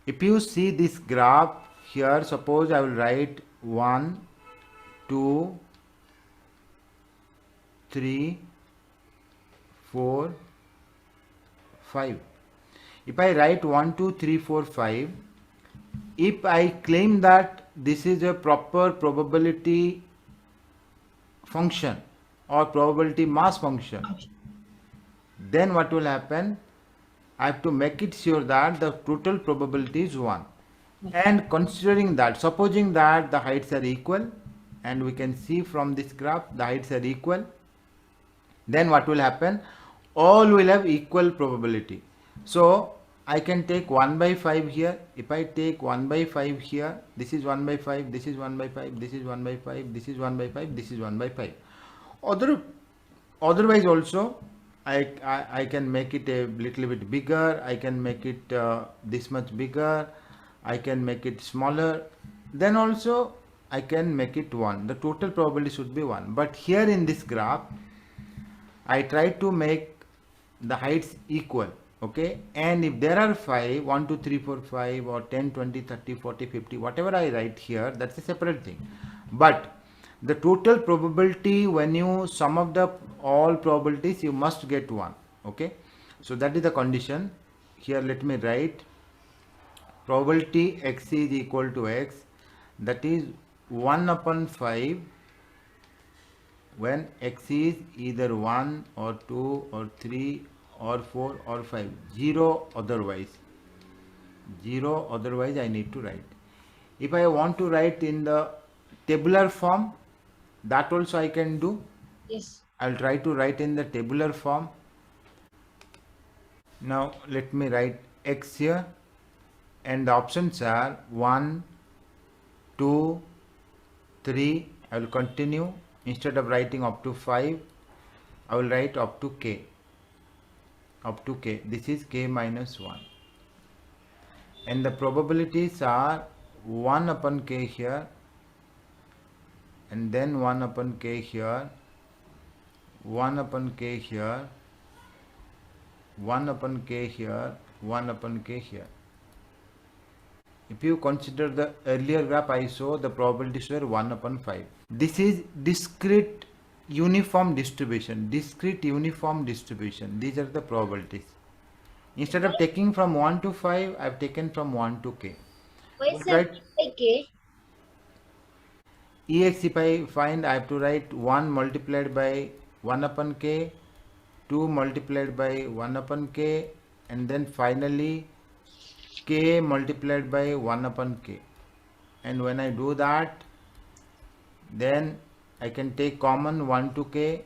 If you see this graph here, suppose I will write 1, 2, 3, 4, 5. If I write 1, 2, 3, 4, 5, if I claim that this is a proper probability function or probability mass function, then what will happen? I have to make it sure that the total probability is 1. And considering that, supposing that the heights are equal, and we can see from this graph the heights are equal, then what will happen? All will have equal probability. So I can take 1 by 5 here. If I take 1 by 5 here, this is 1 by 5, this is 1 by 5, this is 1 by 5, this is 1 by 5, this is 1 by 5. Otherwise also I can make it a little bit bigger, I can make it this much bigger, I can make it smaller, then also I can make it 1. The total probability should be 1. But here in this graph I try to make the heights equal, okay, and if there are 5, 1, 2, 3, 4, 5 or 10, 20, 30, 40, 50, whatever I write here, that's a separate thing. But the total probability, when you sum up the all probabilities, you must get 1, okay. So that is the condition. Here let me write probability x is equal to x, that is 1 upon 5 when x is either 1 or 2 or 3 or 4 or 5, 0 otherwise. 0 otherwise I need to write. If I want to write in the tabular form, that also I can do. Yes. I'll try to write in the tabular form. Now let me write x here, and the options are 1, 2, 3. I will continue. Instead of writing up to 5, I will write up to k. Up to k. This is k minus 1. And the probabilities are 1 upon k here, and then 1 upon k here, 1 upon k here, 1 upon k here, 1 upon k here. If you consider the earlier graph I saw, the probabilities were 1 upon 5. This is discrete uniform distribution. Discrete uniform distribution. These are the probabilities. Instead of taking from 1 to 5, I have taken from 1 to k. Why But sir right, by k? Ex, if I find, I have to write 1 multiplied by 1 upon k, 2 multiplied by 1 upon k, and then finally k multiplied by 1 upon k. And when I do that, then I can take common 1 to k,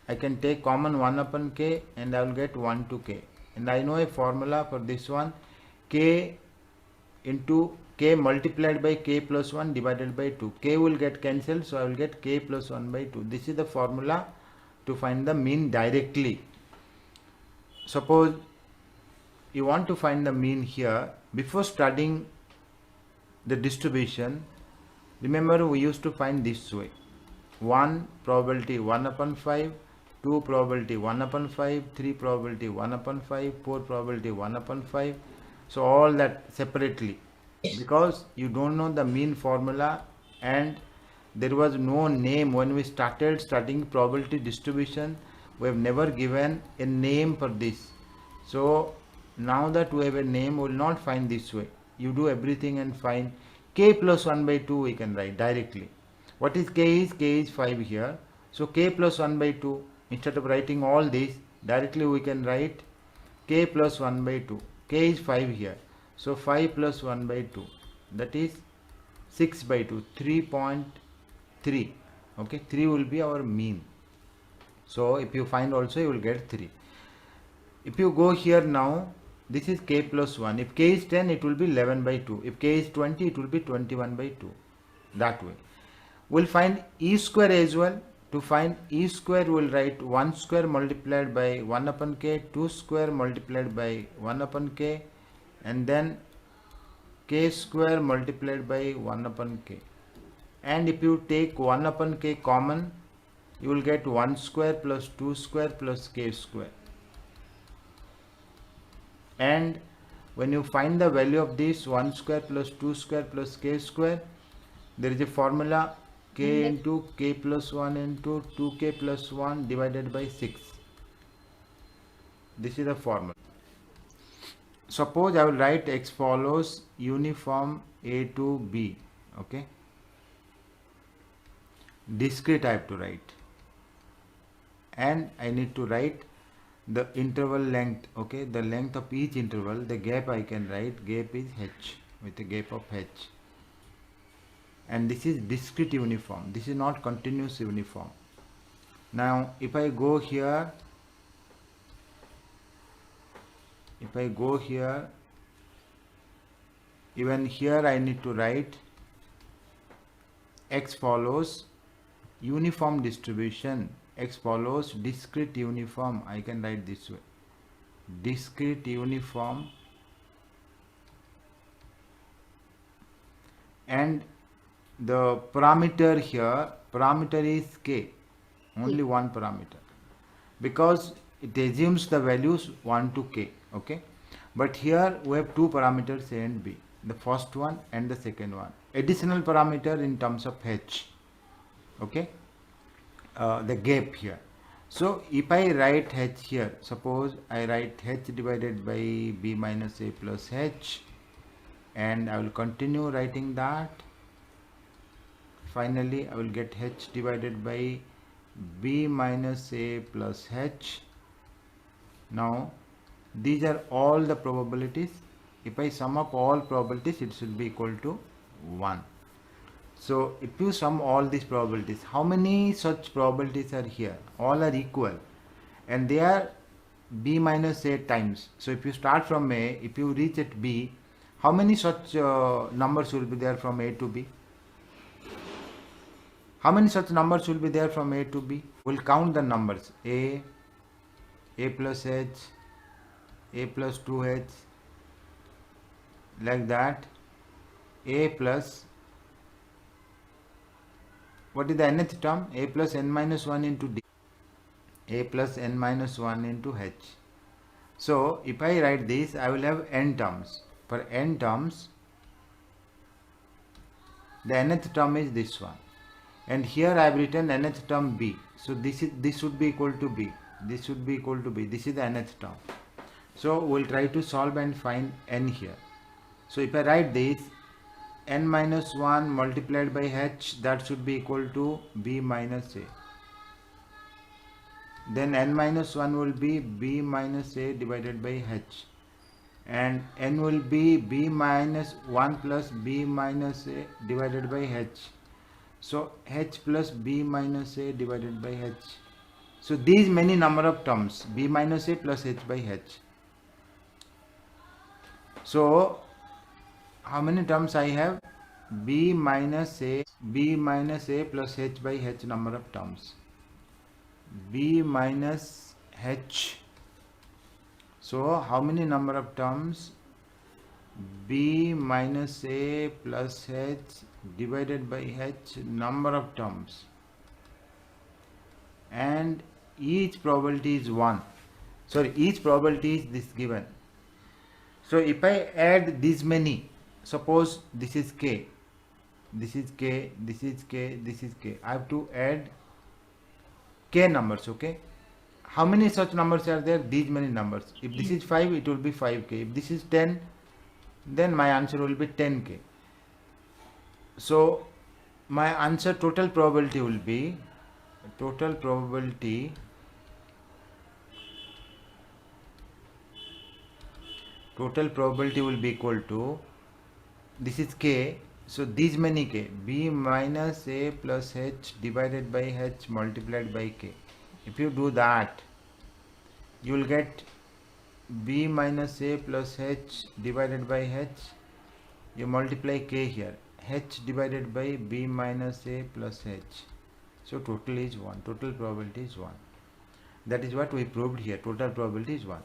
I can take common 1 upon k, and I will get 1 to k. And I know a formula for this one, k into k multiplied by k plus 1 divided by 2. K will get cancelled, so I will get k plus 1 by 2. This is the formula to find the mean directly. Suppose you want to find the mean here. Before studying the distribution, remember we used to find this way: 1 probability 1 upon 5, 2 probability 1 upon 5, 3 probability 1 upon 5, 4 probability 1 upon 5. So all that separately, because you don't know the mean formula, and there was no name when we started studying probability distribution. We have never given a name for this. So now that we have a name, we will not find this way. You do everything and find k plus 1 by 2 we can write directly. What is k is? K is 5 here. So k plus 1 by 2, instead of writing all this, directly we can write k plus 1 by 2. K is 5 here. So 5 plus 1 by 2, that is 6 by 2, 3.3. Okay, 3 will be our mean. So if you find also, you will get 3. If you go here now, this is k plus 1. If k is 10, it will be 11 by 2. If k is 20, it will be 21 by 2. That way. We'll find e square as well. To find e square, we'll write 1 square multiplied by 1 upon k, 2 square multiplied by 1 upon k, and then k square multiplied by 1 upon k. And if you take 1 upon k common, you will get 1 square plus 2 square plus k square. And when you find the value of this 1 square plus 2 square plus k square, there is a formula k into k plus 1 into 2k plus 1 divided by 6. This is the formula. Suppose I will write x follows uniform a to b. Okay, discrete I have to write, and I need to write the interval length. Okay, the length of each interval, the gap I can write, gap is h, with a gap of h, and this is discrete uniform, this is not continuous uniform. Now if I go here, even here I need to write x follows uniform distribution, x follows discrete uniform. I can write this way, discrete uniform, and the parameter here, parameter is k, only one parameter, because it assumes the values 1 to k. Okay, but here we have two parameters a and b, the first one and the second one, additional parameter in terms of h. Okay, the gap here. So if I write h here, suppose I write h divided by b minus a plus h, and I will continue writing that. Finally I will get h divided by b minus a plus h. Now these are all the probabilities. If I sum up all probabilities, it should be equal to 1. So if you sum all these probabilities, how many such probabilities are here? All are equal, and they are b minus a times. So if you start from a, if you reach at b, how many such numbers will be there from a to b? How many such numbers will be there from a to b? We'll count the numbers: a plus h, a plus 2h, like that, a plus, what is the nth term? A plus n minus 1 into d, a plus n minus 1 into h. So if I write this, I will have n terms. For n terms, the nth term is this one, and here I have written nth term b. So this should be equal to b, this should be equal to b, this is the nth term. So we'll try to solve and find n here. So if I write this, n minus 1 multiplied by h, that should be equal to b minus a. Then n minus 1 will be b minus a divided by h, and n will be b minus 1 plus b minus a divided by h. So h plus b minus a divided by h. So these many number of terms, b minus a plus h by h. So how many terms I have? B minus a plus h by h number of terms, b minus h. So how many number of terms? B minus a plus h divided by h number of terms, and each probability is 1. Sorry, each probability is this given. So if I add these many, suppose this is k, this is k, this is k, this is k, I have to add k numbers. Okay, how many such numbers are there? These many numbers. If this is 5, it will be 5k. If this is 10, then my answer will be 10k. So my answer, total probability will be, total probability will be equal to, this is k, so these many k, b minus a plus h divided by h multiplied by k. If you do that, you will get b minus a plus h divided by h, you multiply k here, h divided by b minus a plus h. So total is 1, total probability is 1. That is what we proved here, total probability is 1.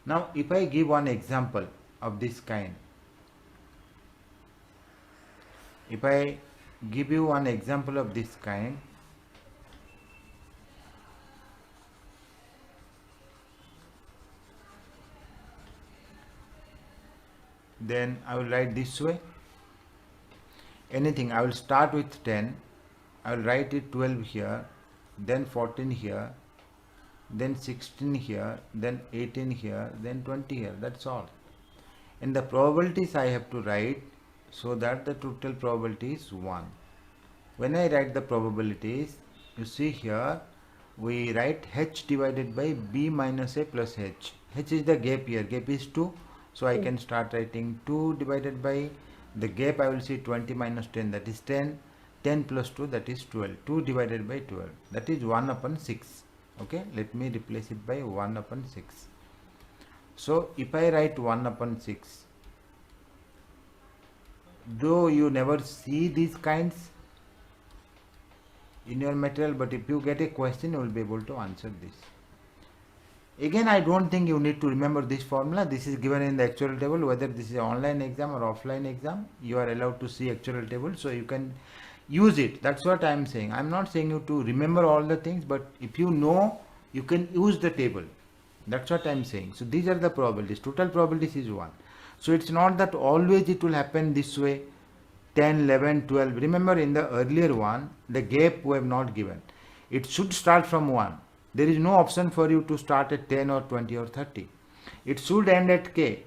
Now if I give one example of this kind, if I give you one example of this kind, then I will write this way. Anything, I will start with 10, I will write it 12 here, then 14 here, then 16 here, then 18 here, then 20 here. That's all. And the probabilities I have to write so that the total probability is 1. When I write the probabilities, you see here we write h divided by b minus a plus h. H is the gap here, gap is 2, so I can start writing 2 divided by the gap. I will see 20 minus 10, that is 10, 10 plus 2, that is 12, 2 divided by 12, that is 1 upon 6. Okay, let me replace it by 1 upon 6. So if I write 1 upon 6, though you never see these kinds in your material, but if you get a question, you will be able to answer this. Again, I don't think you need to remember this formula. This is given in the actual table. Whether this is an online exam or offline exam, you are allowed to see actual table, so you can use it. That's what I am saying. I am not saying you to remember all the things, but if you know, you can use the table. That's what I am saying. So these are the probabilities. Total probabilities is 1. So it's not that always it will happen this way, 10, 11, 12. Remember, in the earlier one, the gap we have not given. It should start from 1. There is no option for you to start at 10 or 20 or 30. It should end at k.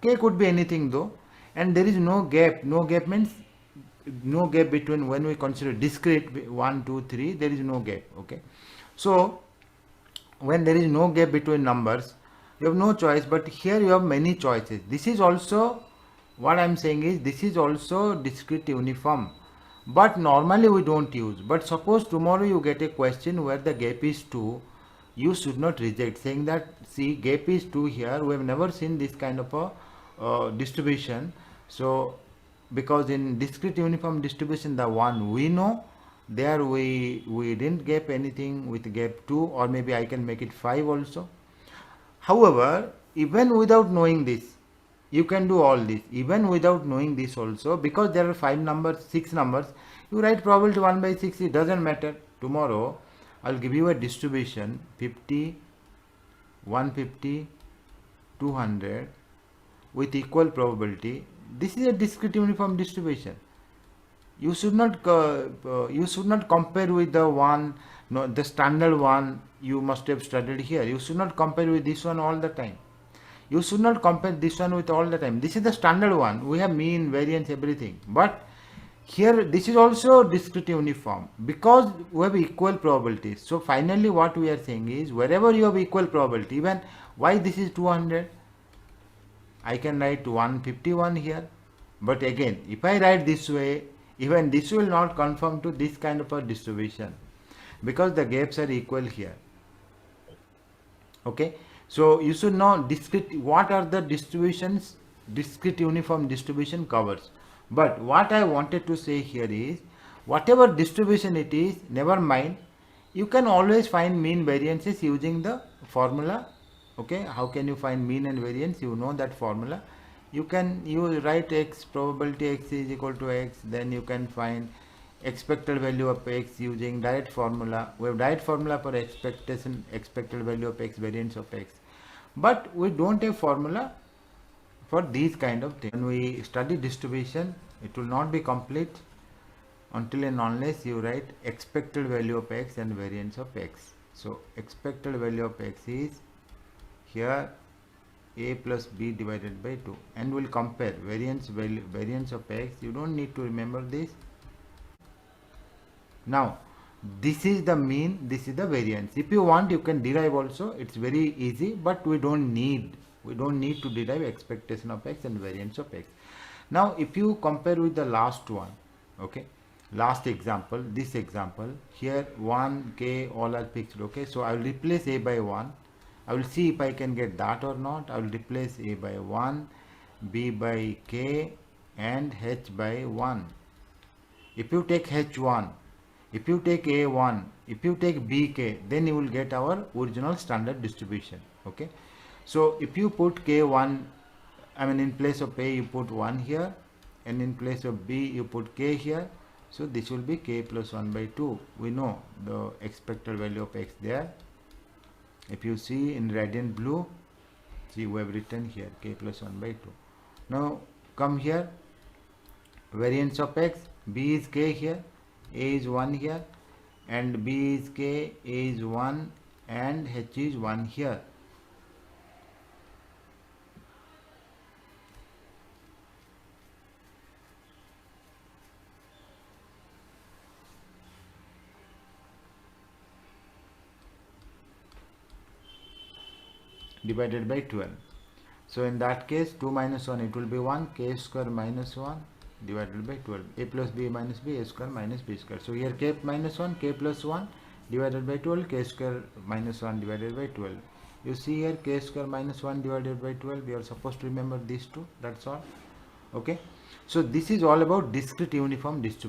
K could be anything though. And there is no gap. No gap means no gap between, when we consider discrete 1, 2, 3, there is no gap. Okay. So when there is no gap between numbers, you have no choice, but here you have many choices. This is also, what I am saying is, this is also discrete uniform, but normally we don't use. But suppose tomorrow you get a question where the gap is 2, you should not reject, saying that, see, gap is 2 here, we have never seen this kind of a distribution. So because in discrete uniform distribution, the one we know, there we didn't gap anything with gap 2, or maybe I can make it 5 also. However, even without knowing this, you can do all this. Even without knowing this also, because there are 5 numbers, 6 numbers, you write probability 1 by 6, it doesn't matter. Tomorrow I'll give you a distribution 50, 150, 200 with equal probability. This is a discrete uniform distribution. You should not compare with the one, no, the standard one you must have studied here. You should not compare with this one all the time. You should not compare this one with all the time. This is the standard one. We have mean, variance, everything. But here this is also discrete uniform because we have equal probabilities. So finally what we are saying is, wherever you have equal probability, even why this is 200, I can write 151 here. But again, if I write this way, even this will not conform to this kind of a distribution because the gaps are equal here. Okay. So you should know discrete, what are the distributions discrete uniform distribution covers. But what I wanted to say here is, whatever distribution it is, never mind, you can always find mean variances using the formula. Okay, how can you find mean and variance? You know that formula. You can write x, probability x is equal to x, then you can find expected value of x using direct formula. We have direct formula for expected value of x, variance of x, but we don't have formula for these kind of things. When we study distribution, it will not be complete until and unless you write expected value of x and variance of x. So expected value of x is here a plus b divided by 2, and we'll compare variance of x. You don't need to remember this. Now this is the mean, this is the variance. If you want, you can derive also. It's very easy, but we don't need to derive expectation of x and variance of x. Now if you compare with the last one, okay, last example, this example here, 1, k, all are fixed. Okay, so I will replace a by 1. I will see if I can get that or not. I will replace a by 1, b by k, and h by 1. If you take h1, if you take a1, if you take bk, then you will get our original standard distribution. Okay, so if you put k1, I mean in place of a you put 1 here, and in place of b you put k here, so this will be k plus 1 by 2. We know the expected value of x there. If you see in radiant blue, see we have written here k plus 1 by 2. Now come here, variance of x, b is k here, a is 1 here, and b is k, a is 1, and h is 1 here. Divided by 12. So in that case 2 minus 1, it will be 1, k square minus 1 divided by 12. A plus b minus b, a square minus b square. So here k minus 1, k plus 1 divided by 12, k square minus 1 divided by 12. You see here k square minus 1 divided by 12. We are supposed to remember these two. That's all. Okay. So this is all about discrete uniform distribution.